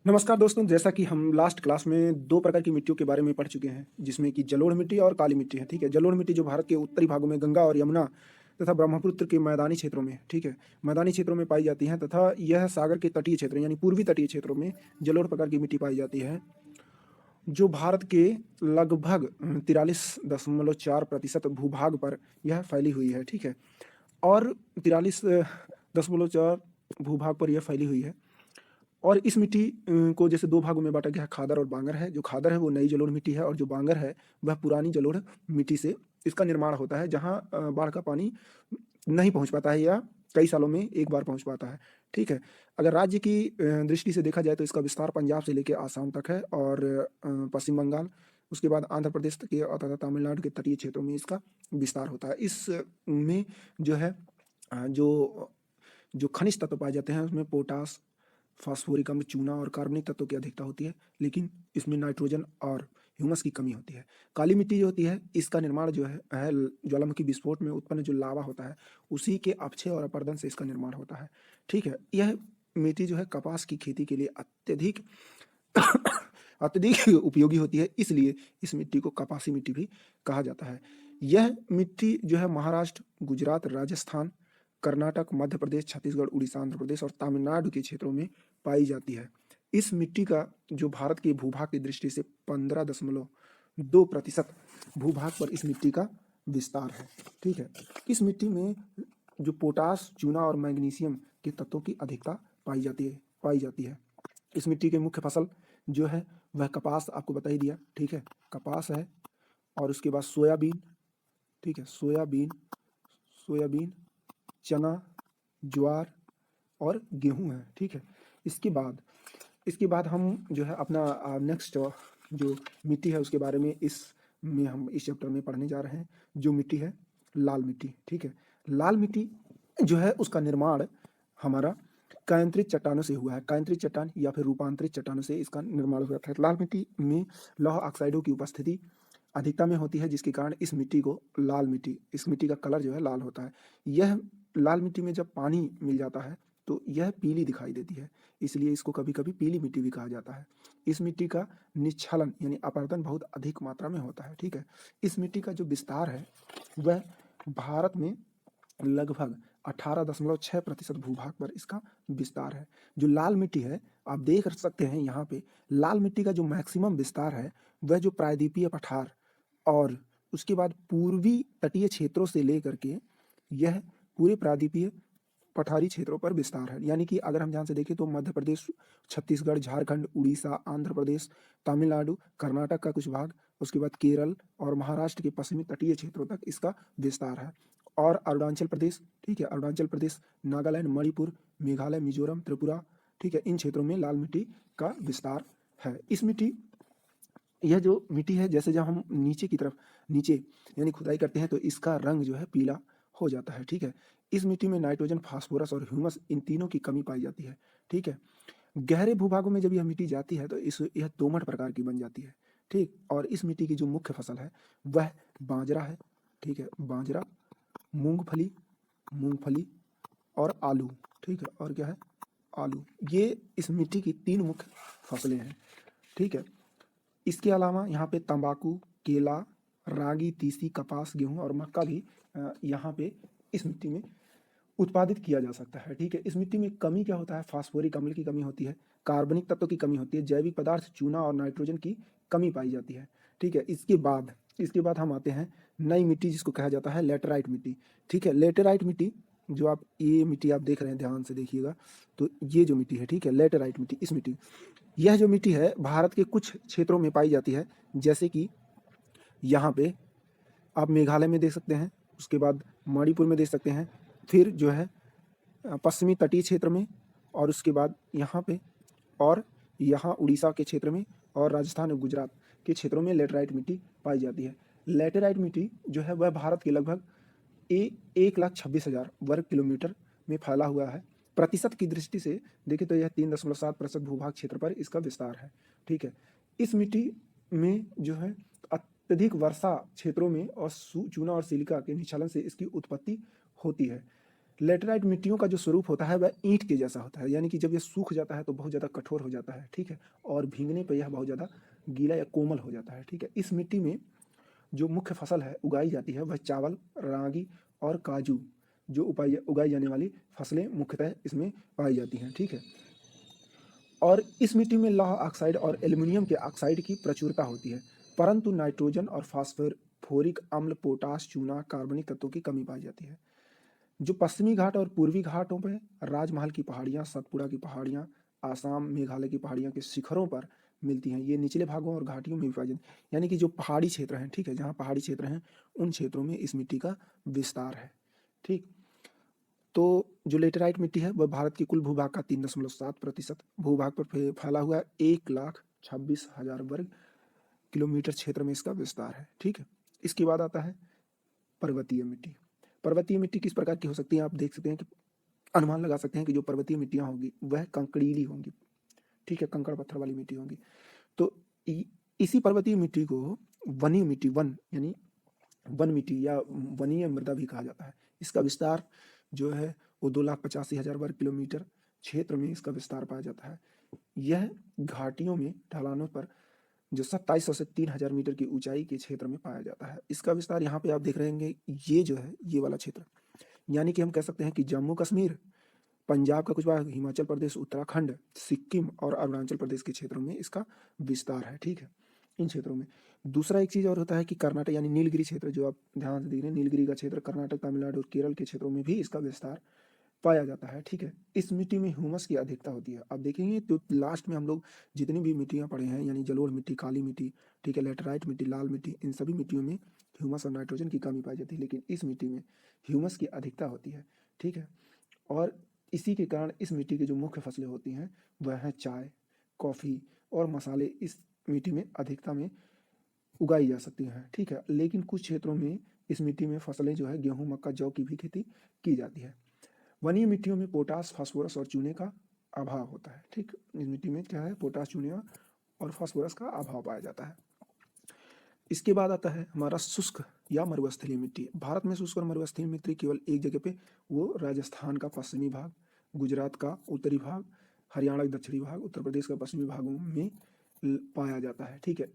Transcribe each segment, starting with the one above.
नमस्कार दोस्तों, जैसा कि हम लास्ट क्लास में 2 प्रकार की मिट्टियों के बारे में पढ़ चुके हैं, जिसमें कि जलोढ़ मिट्टी और काली मिट्टी है, ठीक है? जलोढ़ मिट्टी जो भारत के उत्तरी भागों में गंगा और यमुना तथा ब्रह्मपुत्र के मैदानी क्षेत्रों में, ठीक है? मैदानी क्षेत्रों में पाई जाती हैं तथा यह सागर के तटीय क्षेत्र यानी पूर्वी तटीय क्षेत्रों में जलोढ़ प्रकार की मिट्टी पाई जाती है, जो भारत के लगभग 43.4% भूभाग पर यह फैली हुई है, ठीक है? और 43.4 भूभाग पर यह फैली हुई है। और इस मिट्टी को जैसे 2 भागों में बाँटा गया है, खादर और बांगर है। जो खादर है वो नई जलोढ़ मिट्टी है और जो बांगर है वह पुरानी जलोढ़ मिट्टी से इसका निर्माण होता है, जहाँ बाढ़ का पानी नहीं पहुँच पाता है या कई सालों में एक बार पहुँच पाता है, ठीक है? अगर राज्य की दृष्टि से देखा जाए तो इसका विस्तार पंजाब से लेके आसाम तक है और पश्चिम बंगाल, उसके बाद आंध्र प्रदेश के तथा तमिलनाडु के तटीय क्षेत्रों में इसका विस्तार होता है। में जो है जो जो खनिज तत्व पाए जाते हैं उसमें पोटास, फास्फोरिक अम्ल, चूना और कार्बनिक तत्वों की अधिकता होती है, लेकिन इसमें नाइट्रोजन और ह्यूमस की कमी होती है। काली मिट्टी जो होती है, इसका निर्माण जो है ज्वालामुखी विस्फोट में उत्पन्न जो लावा होता है, उसी के अपक्षय और अपरदन से इसका निर्माण होता है, ठीक है? यह मिट्टी जो है कपास की खेती के लिए अत्यधिक अत्यधिक उपयोगी होती है, इसलिए इस मिट्टी को कपासी मिट्टी भी कहा जाता है। यह मिट्टी जो है महाराष्ट्र, गुजरात, राजस्थान, कर्नाटक, मध्य प्रदेश, छत्तीसगढ़, उड़ीसा, आंध्र प्रदेश और तमिलनाडु के क्षेत्रों में पाई जाती है। इस मिट्टी का जो भारत के भूभाग की दृष्टि से 15.2% भूभाग पर इस मिट्टी का विस्तार है, ठीक है? इस मिट्टी में जो पोटास, चूना और मैग्नीशियम के तत्वों की अधिकता पाई जाती है। इस मिट्टी की मुख्य फसल जो है वह कपास, आपको बता ही दिया, ठीक है? कपास है और उसके बाद सोयाबीन, ठीक है? सोयाबीन सोयाबीन, चना, ज्वार और गेहूँ है, ठीक है? इसके बाद हम जो है अपना नेक्स्ट जो मिट्टी है उसके बारे में हम इस चैप्टर में पढ़ने जा रहे हैं, जो मिट्टी है लाल मिट्टी, ठीक है? लाल मिट्टी जो है उसका निर्माण हमारा कायांतरित चट्टानों से हुआ है। कायांतरित चट्टान या फिर रूपांतरित चट्टानों से इसका निर्माण हुआ था। लाल मिट्टी में लौह ऑक्साइडों की उपस्थिति अधिकता में होती है, जिसके कारण इस मिट्टी का कलर जो है लाल होता है। यह लाल मिट्टी में जब पानी मिल जाता है तो यह पीली दिखाई देती है, इसलिए इसको कभी-कभी पीली मिट्टी भी कहा जाता है। इस मिट्टी का निस्खलन यानी अपरदन बहुत अधिक मात्रा में होता है, ठीक है? इस मिट्टी का जो विस्तार है वह भारत में लगभग 18.6% भूभाग पर इसका विस्तार है। जो लाल मिट्टी है, आप देख सकते हैं यहाँ पे, लाल मिट्टी का जो मैक्सिमम विस्तार है वह जो प्रायद्वीपीय पठार और उसके बाद पूर्वी तटीय क्षेत्रों से लेकर के यह पूरे प्रायद्वीपीय पठारी क्षेत्रों पर विस्तार है। यानी कि अगर हम ध्यान से देखें तो मध्य प्रदेश, छत्तीसगढ़, झारखंड, उड़ीसा, आंध्र प्रदेश, तमिलनाडु, कर्नाटक का कुछ भाग, उसके बाद केरल और महाराष्ट्र के पश्चिमी तटीय क्षेत्रों तक इसका विस्तार है। और अरुणाचल प्रदेश, ठीक है? अरुणाचल प्रदेश, नागालैंड, मणिपुर, मेघालय, मिजोरम, त्रिपुरा, ठीक है? इन क्षेत्रों में लाल मिट्टी का विस्तार है। यह जो मिट्टी है, जैसे जब हम नीचे यानी खुदाई करते हैं तो इसका रंग जो है पीला हो जाता है, ठीक है? इस मिट्टी में नाइट्रोजन, फास्फोरस और ह्यूमस इन तीनों की कमी पाई जाती है, ठीक है? गहरे भूभागों में जब यह मिट्टी जाती है तो यह दोमट प्रकार की बन जाती है, ठीक? और इस मिट्टी की जो मुख्य फसल है वह बाजरा है, ठीक है? बाजरा, मूंगफली मूंगफली और आलू, ठीक है? और क्या है? आलू। ये इस मिट्टी की 3 मुख्य फसलें हैं, ठीक है? इसके अलावा यहाँ पे तंबाकू, केला, रागी, तीसी, कपास, गेहूँ और मक्का भी यहाँ पे इस मिट्टी में उत्पादित किया जा सकता है, ठीक है? इस मिट्टी में कमी क्या होता है? फास्फोरिक अम्ल की कमी होती है, कार्बनिक तत्व की कमी होती है, जैविक पदार्थ चूना और नाइट्रोजन की कमी पाई जाती है, ठीक है? इसके बाद हम आते हैं नई मिट्टी, जिसको कहा जाता है लेटेराइट मिट्टी, ठीक है? लेटेराइट मिट्टी ये मिट्टी आप देख रहे हैं, ध्यान से देखिएगा, तो ये जो मिट्टी है, ठीक है? लेटेराइट मिट्टी, यह जो मिट्टी है भारत के कुछ क्षेत्रों में पाई जाती है, जैसे कि यहाँ पे आप मेघालय में देख सकते हैं, उसके बाद मणिपुर में देख सकते हैं, फिर जो है पश्चिमी तटीय क्षेत्र में, और उसके बाद यहाँ पे, और यहाँ उड़ीसा के क्षेत्र में और राजस्थान और गुजरात के क्षेत्रों में लेटेराइट मिट्टी पाई जाती है। लेटेराइट मिट्टी जो है वह भारत के लगभग 1,26,000 वर्ग किलोमीटर में फैला हुआ है। प्रतिशत की दृष्टि से देखें तो यह 3.7% भूभाग क्षेत्र पर इसका विस्तार है, ठीक है? इस मिट्टी में जो है अत्यधिक वर्षा क्षेत्रों में और चूना और सिलिका के निक्षलन से इसकी उत्पत्ति होती है। लेटेराइट मिट्टियों का जो स्वरूप होता है वह ईंट के जैसा होता है, यानी कि जब ये सूख जाता है तो बहुत ज़्यादा कठोर हो जाता है, ठीक है, और भीगने पर यह बहुत ज़्यादा गीला या कोमल हो जाता है, ठीक है। इस मिट्टी में जो मुख्य फसल है उगाई जाती है वह चावल, रागी और काजू, जो उगाई जाने वाली फसलें मुख्यतः इसमें पाई जाती हैं, ठीक है। और इस मिट्टी में लौह ऑक्साइड और एल्यूमिनियम के ऑक्साइड की प्रचुरता होती है, परंतु नाइट्रोजन और फास्फोरिक अम्ल, पोटाश, चूना, कार्बनिक तत्वों की कमी पाई जाती है। जो पश्चिमी घाट और पूर्वी घाटों में राजमहल की पहाड़ियाँ, सतपुड़ा की पहाड़ियाँ, आसाम, मेघालय की पहाड़ियों के शिखरों पर मिलती हैं, ये निचले भागों और घाटियों में विभाजित, यानी कि जो पहाड़ी क्षेत्र हैं, ठीक है, जहाँ पहाड़ी क्षेत्र हैं उन क्षेत्रों में इस मिट्टी का विस्तार है, ठीक। तो जो लेटेराइट मिट्टी है वह भारत के कुल भूभाग का 3.7% भूभाग पर फैला हुआ है। 1,26,000 वर्ग किलोमीटर क्षेत्र में इसका विस्तार है, ठीक है। इसके बाद आता है पर्वतीय मिट्टी। पर्वतीय मिट्टी किस प्रकार की हो सकती है, आप देख सकते हैं कि अनुमान लगा सकते हैं कि जो पर्वतीय मिट्टियां होंगी वह कंकड़ीली होंगी, ठीक है, कंकड़ पत्थर वाली मिट्टी होंगी। तो इसी पर्वतीय मिट्टी को वनीय मिट्टी, वन यानी वन मिट्टी या वनीय मृदा भी कहा जाता है। इसका विस्तार जो है वो 2,85,000 वर्ग किलोमीटर क्षेत्र में इसका विस्तार पाया जाता है। यह घाटियों में, ढलानों पर जो 2700 से 3,000 मीटर की ऊंचाई के क्षेत्र में पाया जाता है। इसका विस्तार यहाँ पे आप देख रहे होंगे, ये जो है ये वाला क्षेत्र, यानी कि हम कह सकते हैं कि जम्मू कश्मीर, पंजाब का कुछ भाग, हिमाचल प्रदेश, उत्तराखंड, सिक्किम और अरुणाचल प्रदेश के क्षेत्रों में इसका विस्तार है, ठीक है, इन क्षेत्रों में। दूसरा एक चीज़ और होता है कि कर्नाटक यानी नीलगिरी क्षेत्र, जो आप ध्यान से देख रहे हैं, नीलगिरी का क्षेत्र कर्नाटक, तमिलनाडु और केरल के क्षेत्रों में भी इसका विस्तार पाया जाता है, ठीक है। इस मिट्टी में ह्यूमस की अधिकता होती है। आप देखेंगे तो लास्ट में हम लोग जितनी भी मिट्टियाँ पढ़े हैं, यानी जलोढ़ मिट्टी, काली मिट्टी, ठीक है, लेटराइट मिट्टी, लाल मिट्टी, इन सभी मिट्टियों में ह्यूमस और नाइट्रोजन की कमी पाई जाती है, लेकिन इस मिट्टी में ह्यूमस की अधिकता होती है, ठीक है। और इसी के कारण इस मिट्टी की जो मुख्य फसलें होती हैं वह हैं चाय, कॉफ़ी और मसाले इस मिट्टी में अधिकता में उगाई जा सकती हैं, ठीक है। लेकिन कुछ क्षेत्रों में इस मिट्टी में फसलें जो है गेहूँ, मक्का, जौ की भी खेती की जाती है। वनीय मिट्टियों में पोटास, फास्फोरस और चूने का अभाव होता है, ठीक। इस मिट्टी में क्या है, पोटास, चूने और फास्फोरस का अभाव पाया जाता है। इसके बाद आता है हमारा शुष्क या मरुस्थलीय मिट्टी। भारत में शुष्क और मरुस्थलीय मिट्टी केवल एक जगह पे, वो राजस्थान का पश्चिमी भाग, गुजरात का उत्तरी भाग, हरियाणा का दक्षिणी भाग, उत्तर प्रदेश का पश्चिमी भागों में पाया जाता है, ठीक है।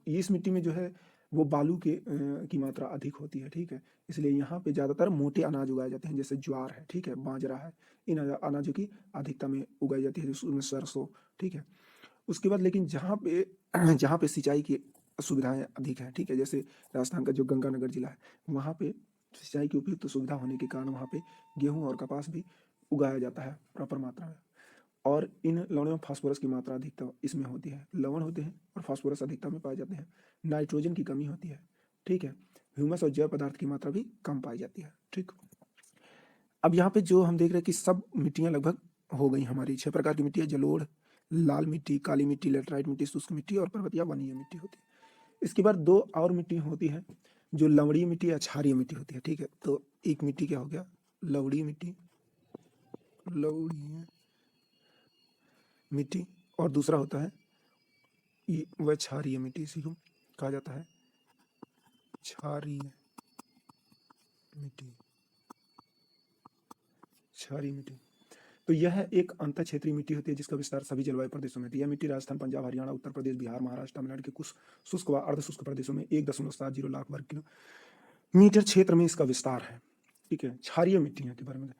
इस मिट्टी में जो है वो बालू की मात्रा अधिक होती है, ठीक है। इसलिए यहाँ पे ज़्यादातर मोटे अनाज उगाए जाते हैं, जैसे ज्वार है, ठीक है, बाजरा है, इन अनाजों की अधिकता में उगाई जाती है, जिसमें सरसों, ठीक है। उसके बाद लेकिन जहाँ पे सिंचाई की सुविधाएं अधिक हैं, ठीक है, जैसे राजस्थान का जो गंगानगर जिला है, वहाँ पे सिंचाई की उपयुक्त सुविधा होने के कारण वहाँ पे गेहूँ और कपास भी उगाया जाता है प्रॉपर मात्रा में। और इन लवणों में फास्फोरस की मात्रा अधिकता इसमें होती है, लवण होते हैं और फास्फोरस अधिकता में पाए जाते हैं। नाइट्रोजन की कमी होती है, ठीक है। ह्यूमस और जैव पदार्थ की मात्रा भी कम पाई जाती है, ठीक। अब यहाँ पे जो हम देख रहे हैं कि सब मिट्टियाँ लगभग हो गई हमारी, 6 प्रकार की मिट्टी है, जलोढ़, लाल मिट्टी, काली मिट्टी, लेटराइट मिट्टी, शुष्क मिट्टी और पर्वतीय वनीय मिट्टी होती है। इसके बाद दो और मिट्टी होती है जो लवणीय मिट्टी या क्षारीय मिट्टी होती है, ठीक है। तो एक मिट्टी क्या हो गया, लवणीय मिट्टी, लवणीय मिट्टी, और दूसरा होता है ये वह क्षारीय मिट्टी, इसी को कहा जाता है क्षारीय मिट्टी, क्षारीय मिट्टी। तो यह एक अंतर क्षेत्रीय मिट्टी होती है जिसका विस्तार सभी जलवायु प्रदेशों में होती है। यह मिट्टी राजस्थान, पंजाब, हरियाणा, उत्तर प्रदेश, बिहार, महाराष्ट्र, तमिलनाडु के कुछ शुष्क व अर्ध शुष्क प्रदेशों में 1.70 लाख वर्ग किलोमीटर क्षेत्र में इसका विस्तार है, ठीक है। क्षारीय मिट्टियाँ के बारे में,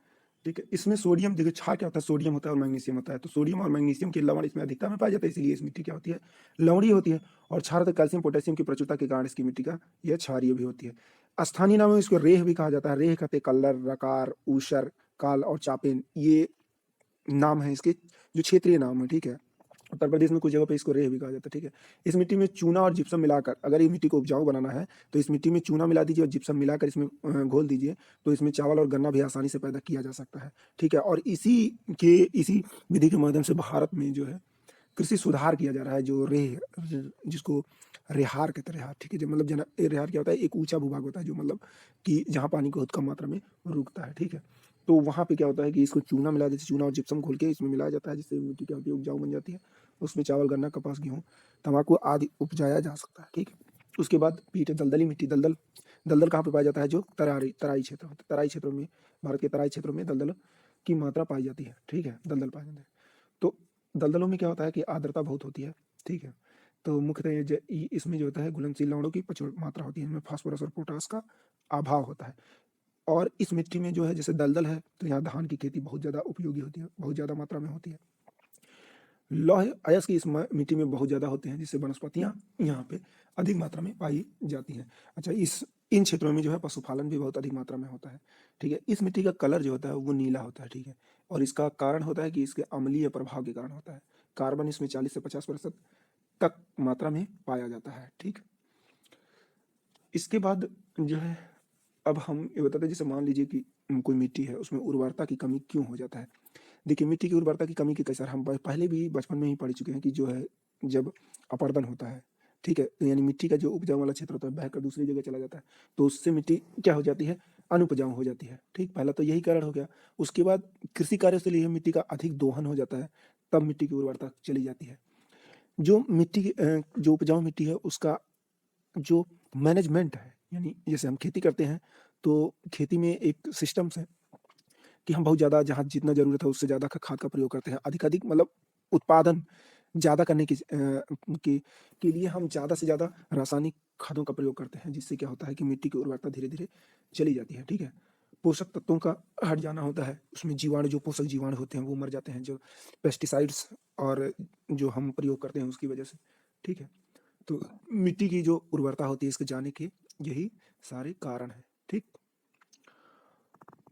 ठीक है। इसमें सोडियम, देखिए क्षार क्या होता है, सोडियम होता है और मैग्नीशियम होता है। तो सोडियम और मैग्नीशियम के लवण इसमें अधिकता में पाया जाता है, इसलिए इस मिट्टी क्या होती है, लवणीय होती है। और क्षार होता है कैल्शियम, पोटेशियम की प्रचुरता के कारण इसकी मिट्टी का यह क्षारीय भी होती है। स्थानीय नाम में इसको रेह भी कहा जाता है। रेह कहते कल्लर, रकार, ऊसर, काल और चापेन, ये नाम है इसके, जो क्षेत्रीय नाम है, ठीक है। उत्तर प्रदेश में कुछ जगह पे इसको रेह भी कहा जाता है, ठीक है। इस मिट्टी में चूना और जिप्सम मिलाकर, अगर ये मिट्टी को उपजाऊ बनाना है तो इस मिट्टी में चूना मिला दीजिए और जिप्सम मिलाकर इसमें घोल दीजिए, तो इसमें चावल और गन्ना भी आसानी से पैदा किया जा सकता है, ठीक है। और इसी विधि के माध्यम से भारत में जो है कृषि सुधार किया जा रहा है। जो रेह, जिसको रेहार कहते हैं, रेहार, ठीक है। जो मतलब रेहार क्या होता है, एक ऊंचा भूभाग होता है जो मतलब कि जहाँ पानी को बहुत कम मात्रा में रुकता है, ठीक है। तो वहाँ पे क्या होता है कि इसको चूना मिला देते, चूना और जिप्सम घोल के इसमें मिलाया जाता है, जिससे मिट्टी क्या होती है, उपजाऊ बन जाती है। उसमें चावल, गन्ना, कपास, गेहूँ, तंबाकू आदि उपजाया जा सकता है, ठीक है। उसके बाद पीट, दलदली मिट्टी, दलदल दलदल कहाँ पे पाया जाता है? जो तराई क्षेत्र होते हैं, तराई क्षेत्रों में, भारत के तराई क्षेत्रों में दलदल की मात्रा पाई जाती है। ठीक है, दलदल पाए जाते हैं। तो दलदलों में क्या होता है कि आर्द्रता बहुत होती है। ठीक है, तो मुख्यतः इसमें जो होता है घुलनशील लवणों की प्रचुर मात्रा होती है, इनमें फास्फोरस और पोटास का अभाव होता है। और इस मिट्टी में जो है जैसे दलदल है तो यहाँ धान की खेती बहुत ज़्यादा उपयोगी होती है, बहुत ज़्यादा मात्रा में होती है। लौह अयस्क इस मिट्टी में बहुत ज़्यादा होते हैं, जिससे वनस्पतियाँ यहाँ पे अधिक मात्रा में पाई जाती हैं। अच्छा, इन क्षेत्रों में जो है पशुपालन भी बहुत अधिक मात्रा में होता है। ठीक है, इस मिट्टी का कलर जो होता है वो नीला होता है। ठीक है, और इसका कारण होता है कि इसके अम्लीय प्रभाव के कारण होता है। कार्बन इसमें 40 से 50% तक मात्रा में पाया जाता है। ठीक, इसके बाद जो है अब हम ये बताते हैं, जैसे मान लीजिए कि कोई मिट्टी है उसमें उर्वरता की कमी क्यों हो जाता है। देखिए, मिट्टी की उर्वरता की कमी के कई सारे हम पहले भी बचपन में ही पढ़ चुके हैं कि जो है जब अपर्दन होता है, ठीक है, यानी मिट्टी का जो उपजाऊ वाला क्षेत्र होता है बहकर दूसरी जगह चला जाता है, तो उससे मिट्टी क्या हो जाती है? अनुपजाऊ हो जाती है। ठीक, पहला तो यही कारण हो गया। उसके बाद कृषि कार्य से लिए मिट्टी का अधिक दोहन हो जाता है, तब मिट्टी की उर्वरता चली जाती है। जो मिट्टी की जो उपजाऊ मिट्टी है उसका जो मैनेजमेंट है, यानी जैसे हम खेती करते हैं तो खेती में एक सिस्टम से कि हम बहुत ज़्यादा जहाँ जितना ज़रूरत है उससे ज़्यादा खाद का प्रयोग करते हैं। अधिक मतलब उत्पादन ज़्यादा करने के लिए हम ज़्यादा से ज़्यादा रासायनिक खादों का प्रयोग करते हैं, जिससे क्या होता है कि मिट्टी की उर्वरता धीरे-धीरे चली जाती है। ठीक है? पोषक तत्वों का हट जाना होता है, उसमें जीवाणु जो पोषक जीवाणु होते हैं वो मर जाते हैं, जो पेस्टिसाइड्स और जो हम प्रयोग करते हैं उसकी वजह से। ठीक है? तो मिट्टी की जो उर्वरता होती है इसके जाने के यही सारे कारण हैं। ठीक?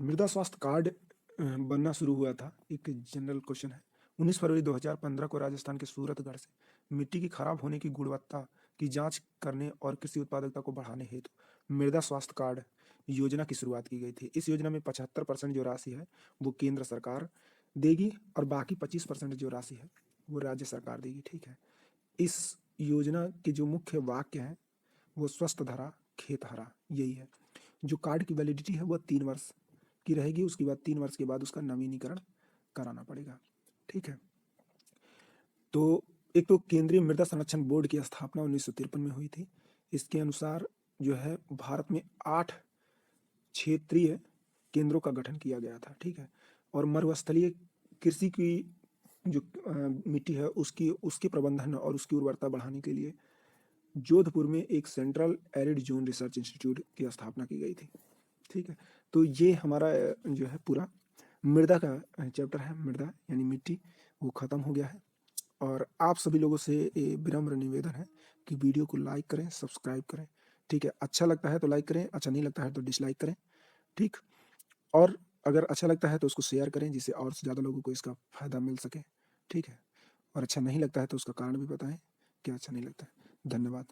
मृदा स्वास्थ्य कार्ड बनना शुरू हुआ था, एक जनरल क्वेश्चन है। 19 फरवरी 2015 को राजस्थान के सूरतगढ़ से मिट्टी की खराब होने की गुणवत्ता की जांच करने और कृषि उत्पादकता को बढ़ाने हेतु मृदा स्वास्थ्य कार्ड योजना की शुरुआत की गई थी। इस योजना में 75% जो राशि है वो केंद्र सरकार देगी और बाकी 25% जो राशि है वो राज्य सरकार देगी। ठीक है, इस योजना के जो मुख्य वाक्य हैं वो स्वस्थ धरा खेत हरा, यही है। जो कार्ड की वैलिडिटी है वो 3 वर्ष की रहेगी, उसके बाद 3 वर्ष के बाद उसका नवीनीकरण कराना पड़ेगा। ठीक है, तो एक तो केंद्रीय मृदा संरक्षण बोर्ड की स्थापना 1953 में हुई थी। इसके अनुसार जो है भारत में 8 क्षेत्रीय केंद्रों का गठन किया गया था। ठीक है, और मरुस्थलीय कृषि की जो मिट्टी है उसकी उसके प्रबंधन और उसकी उर्वरता बढ़ाने के लिए जोधपुर में एक central arid zone research institute की स्थापना की गई थी। ठीक है, तो ये हमारा जो है पूरा मृदा का चैप्टर है, मृदा यानी मिट्टी, वो ख़त्म हो गया है। और आप सभी लोगों से ये विनम्र निवेदन है कि वीडियो को लाइक करें, सब्सक्राइब करें। ठीक है, अच्छा लगता है तो लाइक करें, अच्छा नहीं लगता है तो डिसलाइक करें। ठीक, और अगर अच्छा लगता है तो उसको शेयर करें, जिससे और से ज़्यादा लोगों को इसका फ़ायदा मिल सके। ठीक है, और अच्छा नहीं लगता है तो उसका कारण भी बताएं कि अच्छा नहीं लगता है। धन्यवाद।